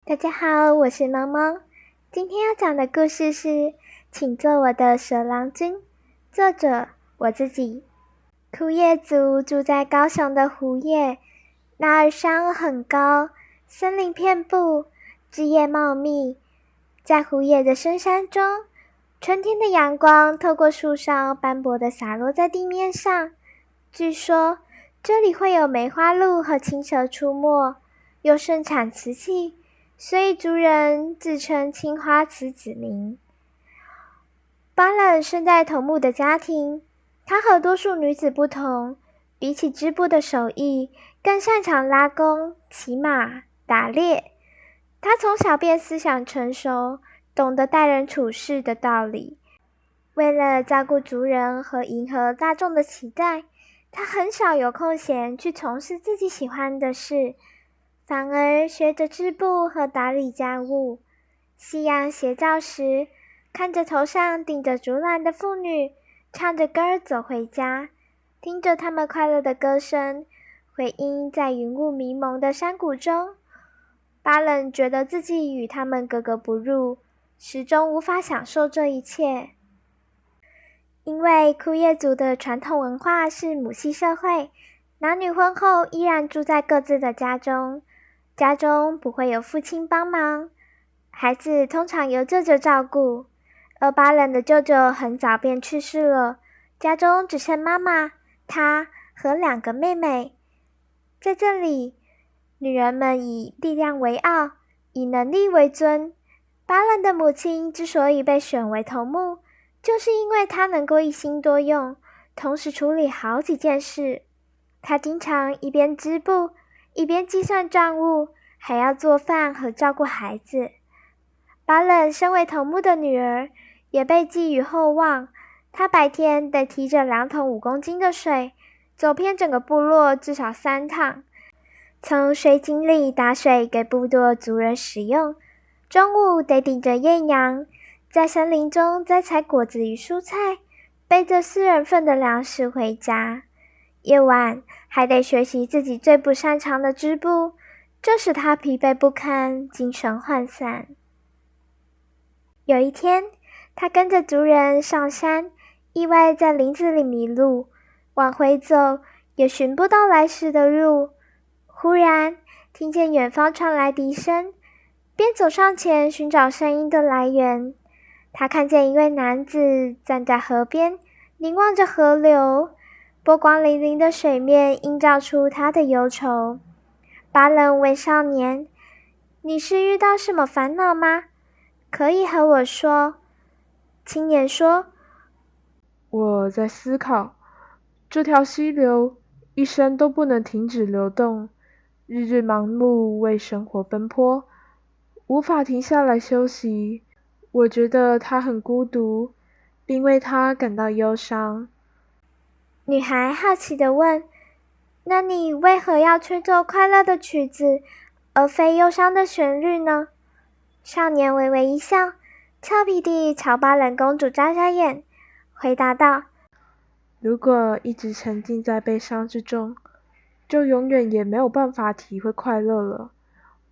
大家好，我是猫猫。今天要讲的故事是《请做我的蛇郎君》，作者我自己。枯叶族住在高雄的湖野，那儿山很高，森林遍布，枝叶茂密。在湖野的深山中，春天的阳光透过树梢斑驳地洒落在地面上。据说这里会有梅花鹿和青蛇出没，又盛产瓷器，所以族人自称青花瓷子民。巴冷生在头目的家庭，他和多数女子不同，比起织布的手艺，更擅长拉弓、骑马、打猎。他从小便思想成熟，懂得待人处事的道理。为了照顾族人和迎合大众的期待，他很少有空闲去从事自己喜欢的事，反而学着织布和打理家务。夕阳斜照时，看着头上顶着竹篮的妇女，唱着歌儿走回家，听着她们快乐的歌声，回音在云雾迷蒙的山谷中。巴冷觉得自己与他们格格不入，始终无法享受这一切。因为枯叶族的传统文化是母系社会，男女婚后依然住在各自的家中，家中不会有父亲帮忙，孩子通常由舅舅照顾。而巴冷的舅舅很早便去世了，家中只剩妈妈、他和2个妹妹。在这里，女人们以力量为傲，以能力为尊。巴冷的母亲之所以被选为头目，就是因为她能够一心多用，同时处理好几件事。她经常一边织布，一边计算账务，还要做饭和照顾孩子。巴冷身为头目的女儿，也被寄予厚望。她白天得提着2桶5公斤的水，走遍整个部落至少3趟，从水井里打水给部落族人使用。中午得顶着艳阳，在森林中摘采果子与蔬菜，背着4人份的粮食回家。夜晚还得学习自己最不擅长的织布，这使他疲惫不堪，精神涣散。有一天，他跟着族人上山，意外在林子里迷路，往回走也寻不到来时的路。忽然听见远方传来笛声，便走上前寻找声音的来源。他看见一位男子站在河边，凝望着河流，波光粼粼的水面映照出他的忧愁。巴冷问少年：“你是遇到什么烦恼吗？可以和我说。”青年说：“我在思考，这条溪流一生都不能停止流动，日日忙碌为生活奔波，无法停下来休息。我觉得它很孤独，并为它感到忧伤。”女孩好奇地问：“那你为何要吹奏快乐的曲子，而非忧伤的旋律呢？”少年微微一笑，俏皮地朝巴冷公主眨眨眼，回答道：“如果一直沉浸在悲伤之中，就永远也没有办法体会快乐了。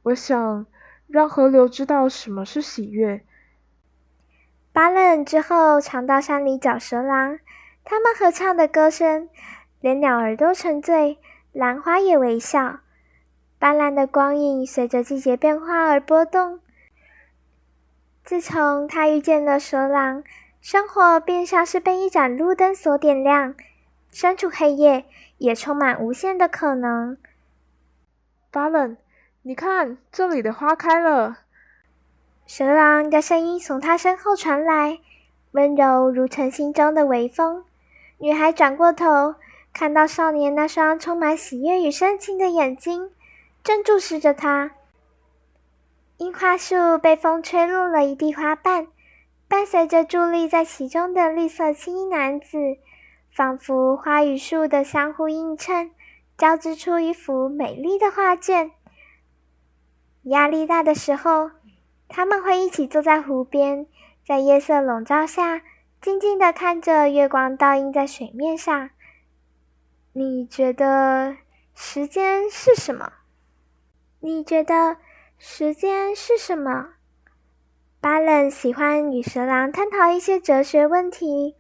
我想让河流知道什么是喜悦。”巴冷之后常到山里找蛇郎，他们合唱的歌声连鸟儿都沉醉，兰花也微笑。斑斓的光影随着季节变化而波动。自从他遇见了蛇郎，生活便像是被一盏路灯所点亮，身处黑夜也充满无限的可能。巴冷，你看，这里的花开了。蛇郎的声音从他身后传来，温柔如晨曦中的微风。女孩转过头，看到少年那双充满喜悦与深情的眼睛，正注视着他。樱花树被风吹落了一地花瓣，伴随着伫立在其中的绿色青衣男子，仿佛花与树的相互映衬，交织出一幅美丽的画卷。压力大的时候，他们会一起坐在湖边，在夜色笼罩下，静静地看着月光倒映在水面上。你觉得时间是什么？你觉得时间是什么？巴冷喜欢与蛇郎探讨一些哲学问题。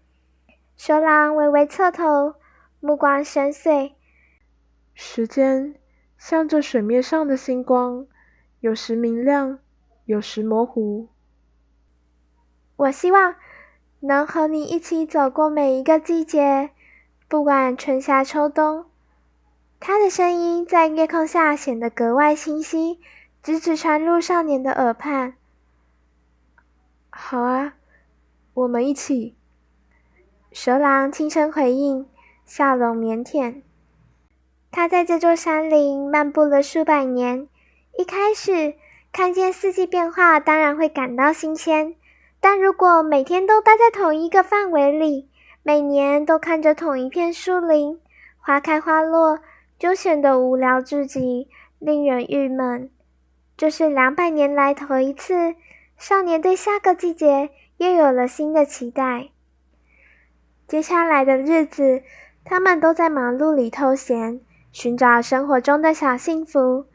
蛇郎微微侧头，目光深邃。时间像这水面上的星光，有时明亮，有时模糊。我希望能和你一起走过每一个季节，不管春夏秋冬。他的声音在夜空下显得格外清晰，直直传入少年的耳畔。好啊，我们一起。蛇郎轻声回应，笑容腼腆。他在这座山林漫步了数百年，一开始看见四季变化，当然会感到新鲜。但如果每天都待在同一个范围里，每年都看着同一片树林，花开花落，就显得无聊至极，令人郁闷。这是200年来头一次，少年对下个季节又有了新的期待。接下来的日子，他们都在忙碌里偷闲，寻找生活中的小幸福。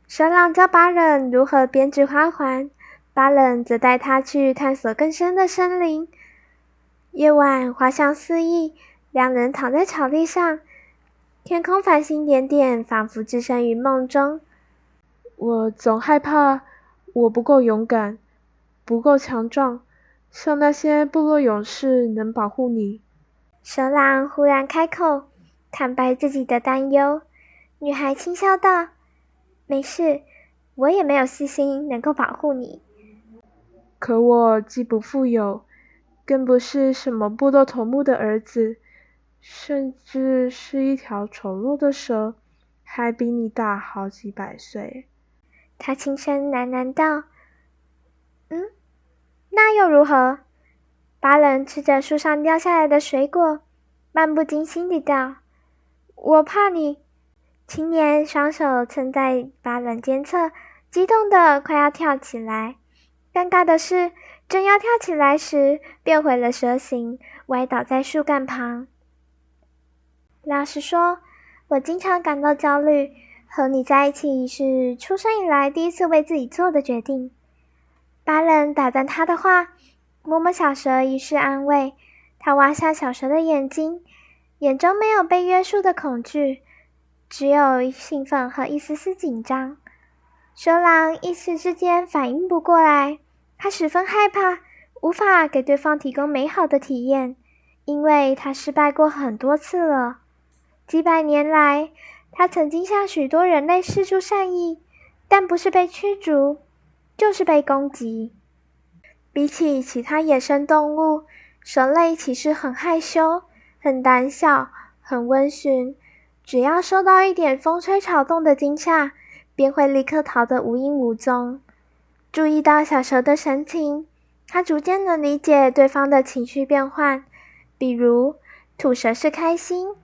蛇郎教巴冷如何编织花环，巴冷则带他去探索更深的森林。夜晚花香四溢，两人躺在草地上，天空繁星点点，仿佛置身于梦中。我总害怕我不够勇敢，不够强壮，像那些部落勇士能保护你。蛇郎忽然开口，坦白自己的担忧。女孩轻笑道：“没事，我也没有信心能够保护你。”可我既不富有，更不是什么部落头目的儿子，甚至是一条丑陋的蛇，还比你大好几百岁。他轻声喃喃道：“那又如何？”巴冷吃着树上掉下来的水果，漫不经心地道：“我怕你。”青年双手撑在巴冷肩侧，激动得快要跳起来。尴尬的是，正要跳起来时，变回了蛇形，歪倒在树干旁。老实说，我经常感到焦虑，和你在一起是出生以来第一次为自己做的决定。巴冷打断他的话，摸摸小蛇以示安慰。他挖下小蛇的眼睛，眼中没有被约束的恐惧，只有兴奋和一丝丝紧张。蛇郎一时之间反应不过来，他十分害怕，无法给对方提供美好的体验，因为他失败过很多次了。几百年来，他曾经向许多人类释出善意，但不是被驱逐，就是被攻击。比起其他野生动物，蛇类其实很害羞，很胆小，很温驯，只要受到一点风吹草动的惊吓，便会立刻逃得无影无踪。注意到小蛇的神情，他逐渐能理解对方的情绪变换，比如吐舌是开心，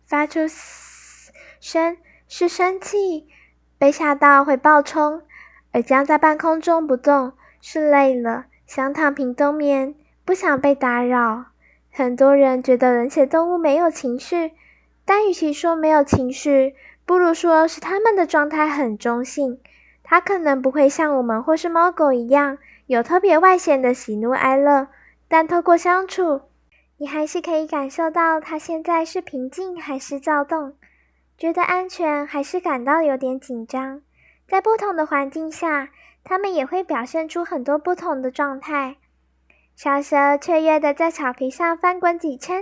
发出嘶声是生气，被吓到会暴冲，而僵在半空中不动是累了，想躺平冬眠，不想被打扰。很多人觉得冷血动物没有情绪，但与其说没有情绪，不如说是它们的状态很中性。它可能不会像我们或是猫狗一样有特别外显的喜怒哀乐，但透过相处，你还是可以感受到它现在是平静还是躁动，觉得安全还是感到有点紧张。在不同的环境下，它们也会表现出很多不同的状态。小蛇雀跃地在草皮上翻滚几圈，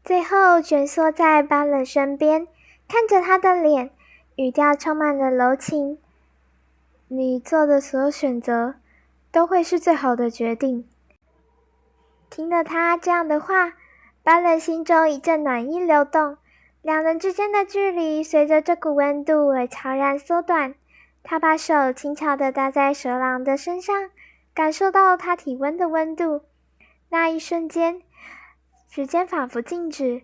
最后蜷缩在巴冷身边，看着他的脸，语调充满了柔情。你做的所有选择，都会是最好的决定。听了他这样的话，巴冷心中一阵暖意流动，两人之间的距离随着这股温度而悄然缩短。他把手轻巧地搭在蛇郎的身上，感受到他体温的温度。那一瞬间，时间仿佛静止，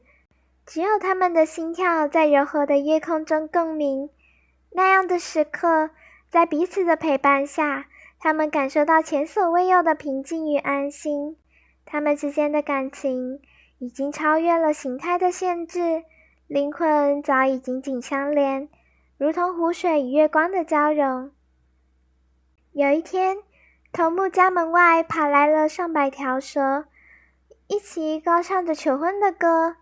只有他们的心跳在柔和的夜空中共鸣。那样的时刻，在彼此的陪伴下，他们感受到前所未有的平静与安心。他们之间的感情已经超越了形态的限制，灵魂早已紧紧相连。如同湖水与月光的交融。有一天，头目家门外跑来了上百条蛇，一起高唱着求婚的歌。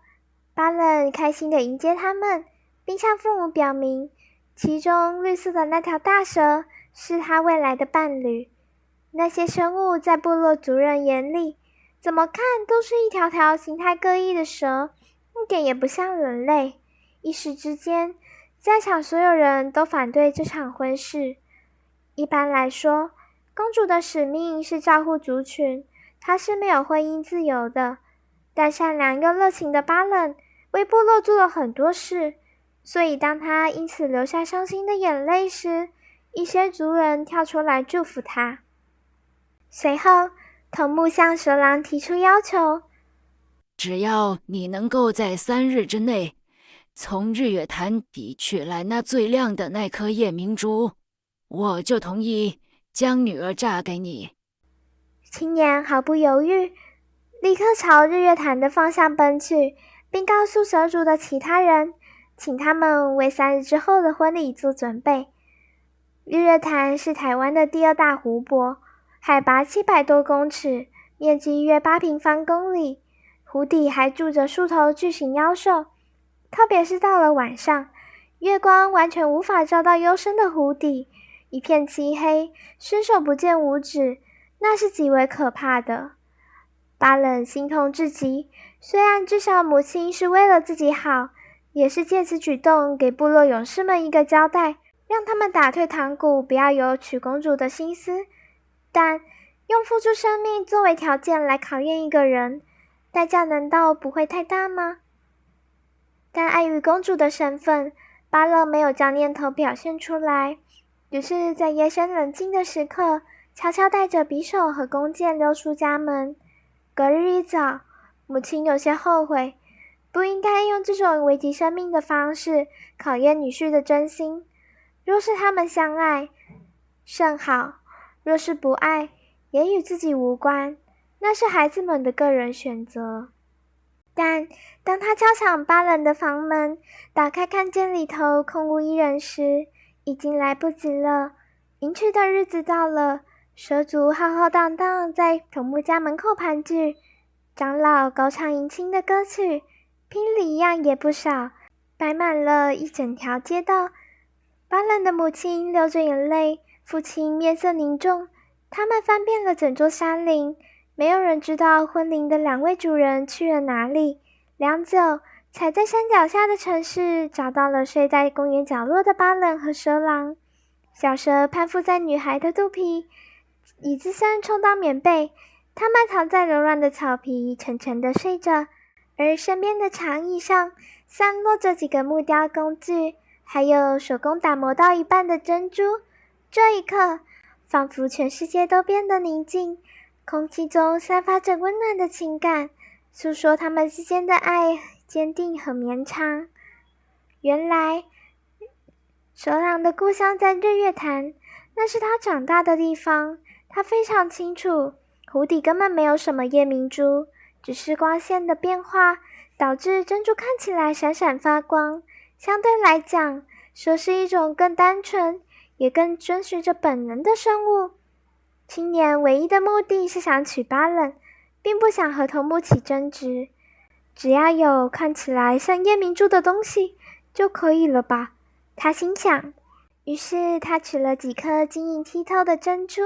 巴冷开心地迎接他们，并向父母表明，其中绿色的那条大蛇是他未来的伴侣。那些生物在部落族人眼里，怎么看都是一条条形态各异的蛇，一点也不像人类。一时之间，在场所有人都反对这场婚事。一般来说，公主的使命是照护族群，她是没有婚姻自由的。但善良又热情的巴冷为部落做了很多事，所以当她因此流下伤心的眼泪时，一些族人跳出来祝福她。随后，头目向蛇郎提出要求，只要你能够在3日之内从日月潭底取来那最亮的那颗夜明珠，我就同意将女儿嫁给你。青年毫不犹豫，立刻朝日月潭的方向奔去，并告诉蛇族的其他人，请他们为3日之后的婚礼做准备。日月潭是台湾的第2大湖泊，海拔700多公尺，面积约8平方公里，湖底还住着数头巨型妖兽。特别是到了晚上，月光完全无法照到幽深的湖底，一片漆黑，伸手不见五指，那是极为可怕的。巴冷心痛至极，虽然至少母亲是为了自己好，也是借此举动给部落勇士们一个交代，让他们打退堂鼓，不要有娶公主的心思。但用付出生命作为条件来考验一个人，代价难道不会太大吗？但碍于公主的身份，巴冷没有将念头表现出来，只是在夜深人静的时刻，悄悄带着匕首和弓箭溜出家门。隔日一早，母亲有些后悔，不应该用这种危及生命的方式考验女婿的真心。若是他们相爱，甚好；若是不爱，也与自己无关，那是孩子们的个人选择。但当他敲响巴冷的房门，打开看见里头空无一人时，已经来不及了。迎娶的日子到了，蛇族浩浩荡荡在头目家门口盘踞，长老高唱迎亲的歌曲，聘礼样也不少，摆满了一整条街道。巴冷的母亲流着眼泪，父亲面色凝重，他们翻遍了整座山林，没有人知道婚灵的2位主人去了哪里。良久，才在山脚下的城市找到了睡在公园角落的巴冷和蛇郎。小蛇攀附在女孩的肚皮，以自身充当棉被，他们躺在柔软的草皮，沉沉地睡着，而身边的长椅上散落着几个木雕工具，还有手工打磨到一半的珍珠。这一刻，仿佛全世界都变得宁静，空气中散发着温暖的情感，诉说他们之间的爱坚定和绵长。原来蛇郎的故乡在日月潭，那是他长大的地方。他非常清楚，湖底根本没有什么夜明珠，只是光线的变化导致珍珠看起来闪闪发光。相对来讲，蛇是一种更单纯也更遵循着本能的生物。青年唯一的目的是想娶巴冷，并不想和头目起争执，只要有看起来像夜明珠的东西就可以了吧，他心想。于是他取了几颗晶莹剔透的珍珠，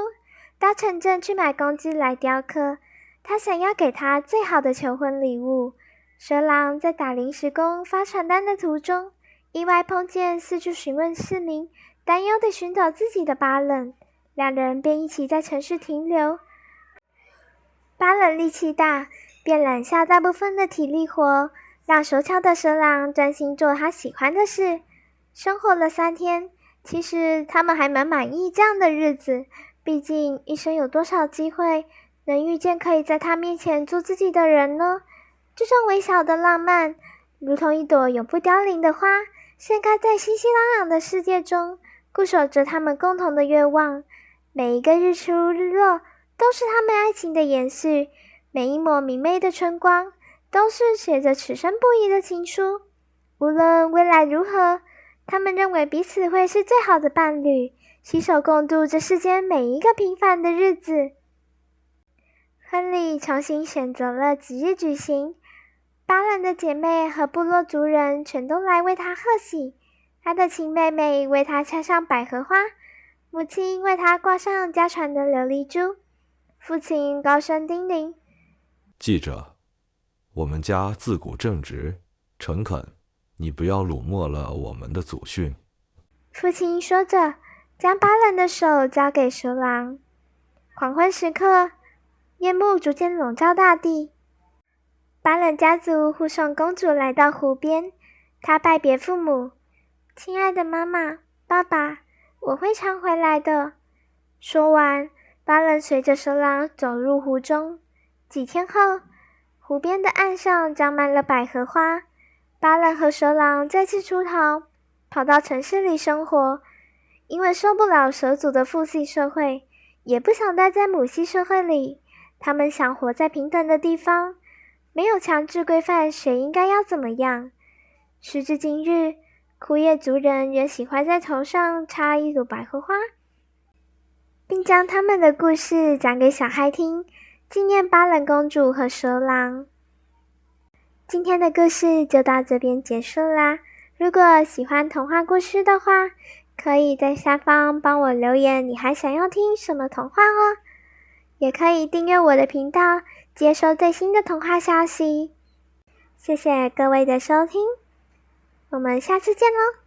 到城镇去买工具来雕刻。他想要给他最好的求婚礼物。蛇郎在打临时工发传单的途中，意外碰见四处询问市民，担忧地寻找自己的巴冷，两人便一起在城市停留。巴冷力气大，便揽下大部分的体力活，让手巧的蛇郎专心做他喜欢的事。生活了3天，其实他们还蛮满意这样的日子，毕竟一生有多少机会能遇见可以在他面前做自己的人呢？这种微小的浪漫，如同一朵永不凋零的花，盛开在熙熙攘攘的世界中，固守着他们共同的愿望。每一个日出日落都是他们爱情的延续，每一抹明媚的春光都是写着此生不渝的情书。无论未来如何，他们认为彼此会是最好的伴侣，携手共度这世间每一个平凡的日子。婚礼重新选择了几日举行，巴兰的姐妹和部落族人全都来为他贺喜。他的亲妹妹为他插上百合花，母亲为他挂上家传的琉璃珠，父亲高声叮咛：记着，我们家自古正直诚恳，你不要辱没了我们的祖训。父亲说着，将巴兰的手交给蛇郎。黄昏时刻，夜幕逐渐笼罩大地。巴兰家族护送公主来到湖边，她拜别父母：亲爱的妈妈、爸爸，我会常回来的。说完，巴兰随着蛇郎走入湖中。几天后，湖边的岸上长满了百合花。巴兰和蛇郎再次出逃，跑到城市里生活。因为受不了蛇族的父系社会，也不想待在母系社会里，他们想活在平等的地方，没有强制规范谁应该要怎么样。时至今日，枯叶族人仍喜欢在头上插一朵百合花，并将他们的故事讲给小孩听，纪念巴兰公主和蛇郎。今天的故事就到这边结束啦。如果喜欢童话故事的话，可以在下方帮我留言你还想要听什么童话哦。也可以订阅我的频道，接收最新的童话消息。谢谢各位的收听，我们下次见喽。